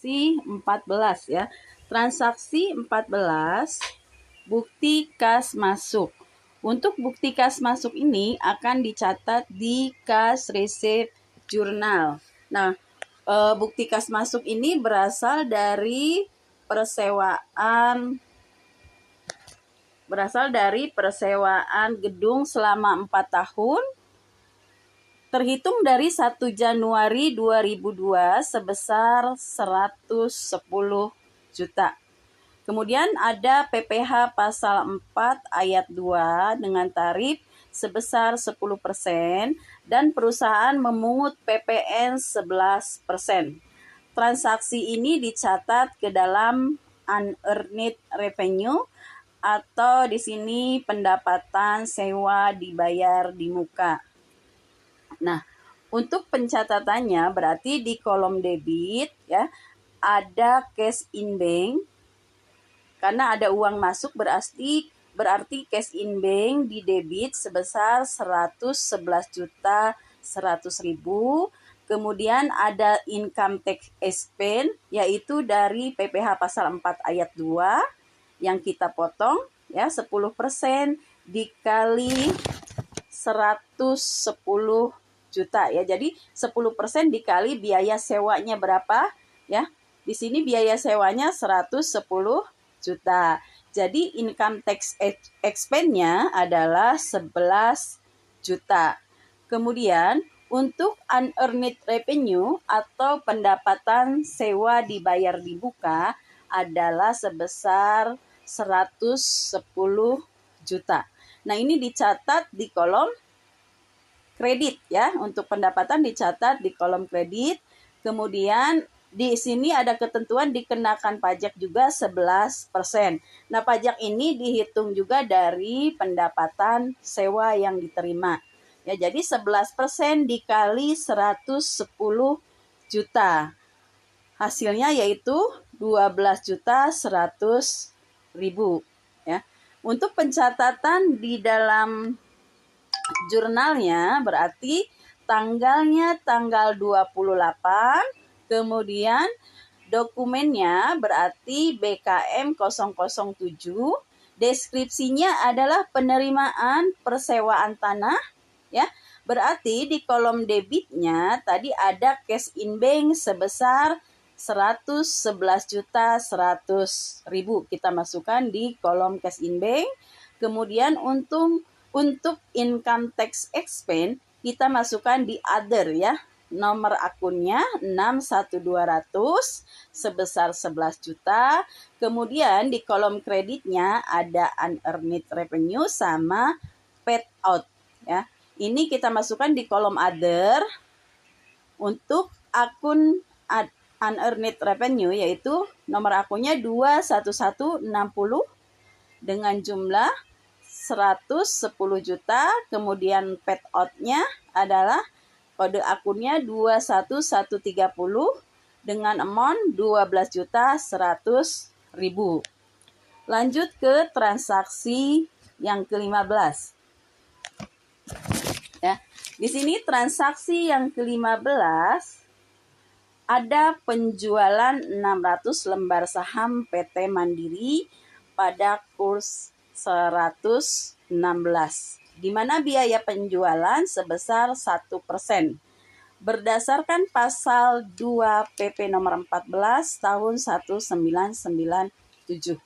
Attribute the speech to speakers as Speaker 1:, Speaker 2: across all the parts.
Speaker 1: transaksi 14 ya. Transaksi 14, bukti kas masuk. Untuk bukti kas masuk ini akan dicatat di Cash Receipt Journal. Nah, bukti kas masuk ini berasal dari persewaan gedung selama 4 tahun terhitung dari 1 Januari 2002 sebesar 110 juta. Kemudian ada PPh pasal 4 ayat 2 dengan tarif sebesar 10% dan perusahaan memungut PPN 11%. Transaksi ini dicatat ke dalam unearned revenue atau di sini pendapatan sewa dibayar di muka. Nah, untuk pencatatannya berarti di kolom debit ya ada cash in bank. Karena ada uang masuk berarti cash in bank di debit sebesar 111.100.000. Kemudian ada income tax expense yaitu dari PPh pasal 4 ayat 2 yang kita potong ya 10% dikali 110 juta ya. Jadi 10% dikali biaya sewanya berapa ya? Di sini biaya sewanya 110 juta. Jadi income tax expense-nya adalah 11 juta. Kemudian untuk unearned revenue atau pendapatan sewa dibayar di muka adalah sebesar 110 juta. Nah, ini dicatat di kolom kredit ya. Untuk pendapatan dicatat di kolom kredit. Kemudian di sini ada ketentuan dikenakan pajak juga 11%. Nah, pajak ini dihitung juga dari pendapatan sewa yang diterima. Ya, jadi 11% dikali 110 juta. Hasilnya yaitu 12.100.000 ya. Untuk pencatatan di dalam jurnalnya berarti tanggalnya tanggal 28, kemudian dokumennya berarti BKM 007, deskripsinya adalah penerimaan persewaan tanah ya. Berarti di kolom debitnya tadi ada cash in bank sebesar 111.100.000. Kita masukkan di kolom cash in bank. Kemudian untuk income tax expense kita masukkan di other ya. Nomor akunnya 61200 sebesar 11 juta. Kemudian di kolom kreditnya ada unearned revenue sama paid out ya. Ini kita masukkan di kolom other. Untuk akun unearned revenue yaitu nomor akunnya 21160 dengan jumlah 110 juta, kemudian paid out-nya adalah kode akunnya 21130 dengan amount 12.100.000. Lanjut ke transaksi yang ke-15. Ya, di sini transaksi yang ke-15 ada penjualan 600 lembar saham PT Mandiri pada kurs 116, di mana biaya penjualan sebesar 1%. Berdasarkan pasal 2 PP nomor 14 tahun 1997.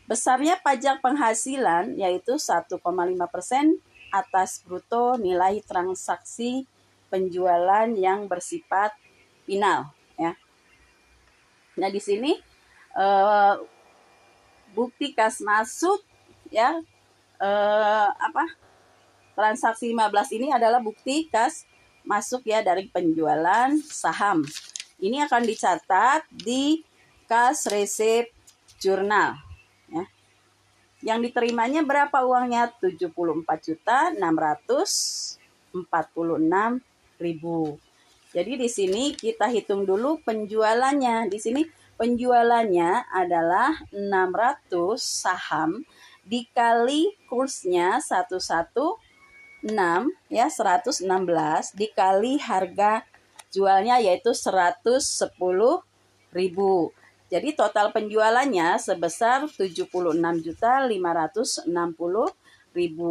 Speaker 1: Besarnya pajak penghasilan yaitu 1,5% atas bruto nilai transaksi penjualan yang bersifat final ya. Nah, di sini bukti kas masuk ya transaksi 15 ini adalah bukti kas masuk ya dari penjualan saham. Ini akan dicatat di Cash Receipt Journal ya. Yang diterimanya berapa uangnya? 74.646.000. Jadi di sini kita hitung dulu penjualannya. Di sini penjualannya adalah 600 saham dikali kursnya 116 ya 116 dikali harga jualnya yaitu 110 Jadi total penjualannya sebesar 76.560.000.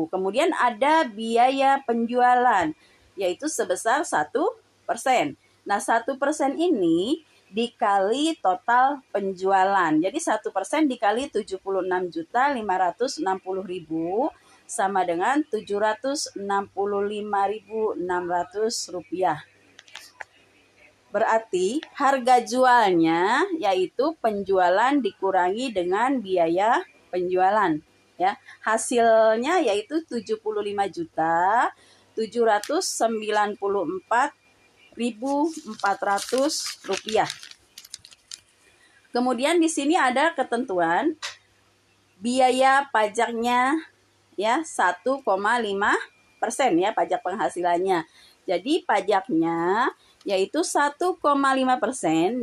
Speaker 1: Kemudian ada biaya penjualan, yaitu sebesar 1%. Nah, 1% ini dikali total penjualan. Jadi 1% dikali 76.560.000 sama dengan 765.600 rupiah. Berarti harga jualnya yaitu penjualan dikurangi dengan biaya penjualan, ya. Hasilnya yaitu 75.794.400 rupiah. Kemudian di sini ada ketentuan biaya pajaknya, ya, 1,5% ya, pajak penghasilannya. Jadi pajaknya yaitu 1,5%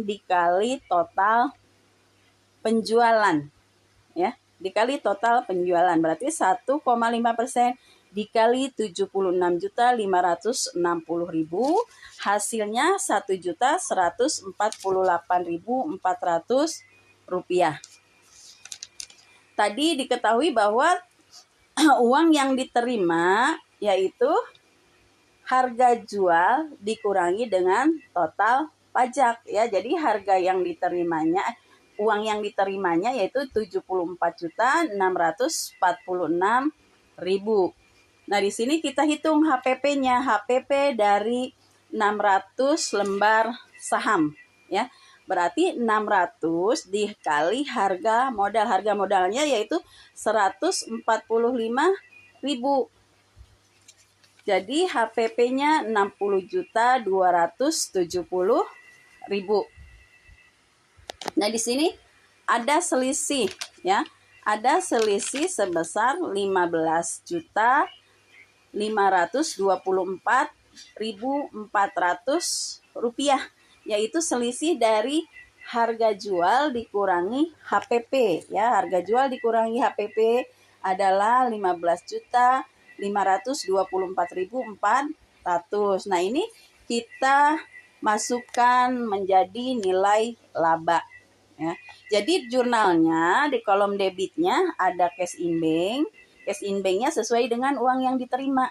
Speaker 1: dikali total penjualan, ya, dikali total penjualan, berarti 1,5% dikali 76.560.000, hasilnya 1.148.400 rupiah. Tadi diketahui bahwa uang yang diterima yaitu harga jual dikurangi dengan total pajak, ya. Jadi harga yang diterimanya, uang yang diterimanya yaitu 74.646.000. Nah, di sini kita hitung HPP-nya. HPP dari 600 lembar saham, ya. Berarti 600 dikali harga modal. Harga modalnya yaitu 145.000. Jadi HPP-nya 60.270.000. Nah, di sini ada selisih, ya. Ada selisih sebesar 15.524.400 rupiah, yaitu selisih dari harga jual dikurangi HPP, ya. Harga jual dikurangi HPP adalah 15.524.400. Nah, ini kita masukkan menjadi nilai laba, ya. Jadi jurnalnya di kolom debitnya ada cash in bank. Cash in banknya sesuai dengan uang yang diterima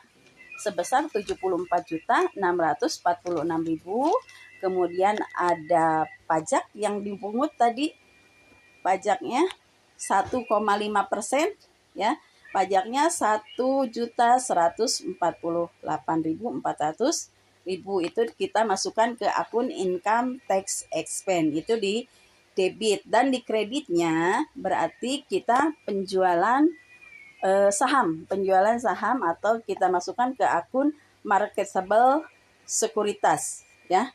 Speaker 1: sebesar 74.646.000. Kemudian ada pajak yang dipungut tadi, pajaknya 1,5%, ya. Pajaknya 1.148.400. Itu kita masukkan ke akun income tax expense, itu di debit. Dan di kreditnya berarti kita penjualan saham atau kita masukkan ke akun marketable securities, ya.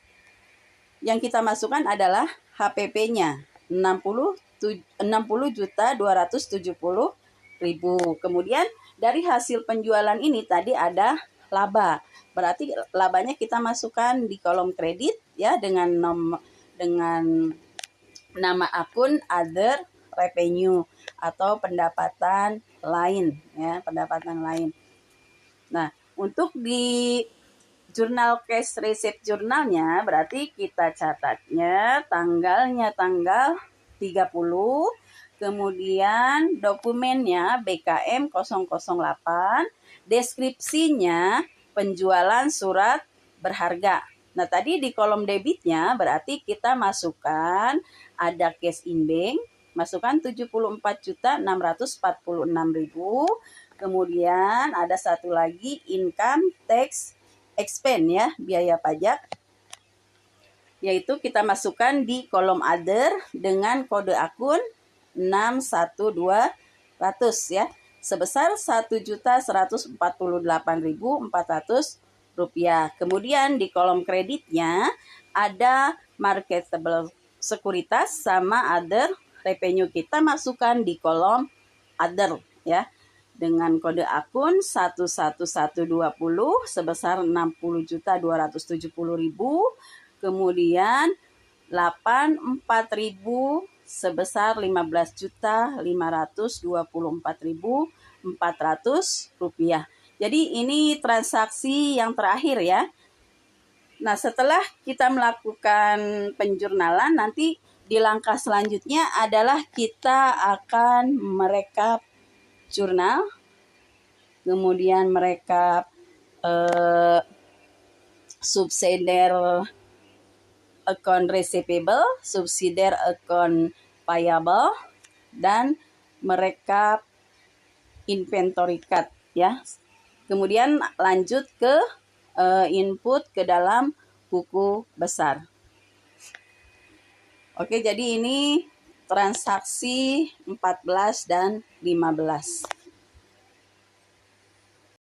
Speaker 1: Yang kita masukkan adalah HPP-nya 60.270.000. Kemudian dari hasil penjualan ini tadi ada laba. Berarti labanya kita masukkan di kolom kredit, ya, dengan nama akun other revenue atau pendapatan lain, ya, pendapatan lain. Nah, untuk di jurnal cash receipt jurnalnya berarti kita catatnya tanggalnya tanggal 30, kemudian dokumennya BKM 008, deskripsinya penjualan surat berharga. Nah, tadi di kolom debitnya berarti kita masukkan ada cash in bank, masukkan 74.646.000. Kemudian ada satu lagi income tax expense, ya, biaya pajak, yaitu kita masukkan di kolom other dengan kode akun 61200, ya, sebesar 1.148.400 rupiah. Kemudian di kolom kreditnya ada marketable securities sama other revenue, kita masukkan di kolom other, ya, dengan kode akun 11120 sebesar 60.270.000. Kemudian 84.000 sebesar 15.524.400 rupiah. Jadi ini transaksi yang terakhir, ya. Nah, setelah kita melakukan penjurnalan, nanti di langkah selanjutnya adalah kita akan merekap jurnal, kemudian merekap subsidiary account receivable, subsidiary account payable, dan merekap inventory card ya. Kemudian lanjut ke input ke dalam buku besar. Oke, jadi ini transaksi 14 dan 15.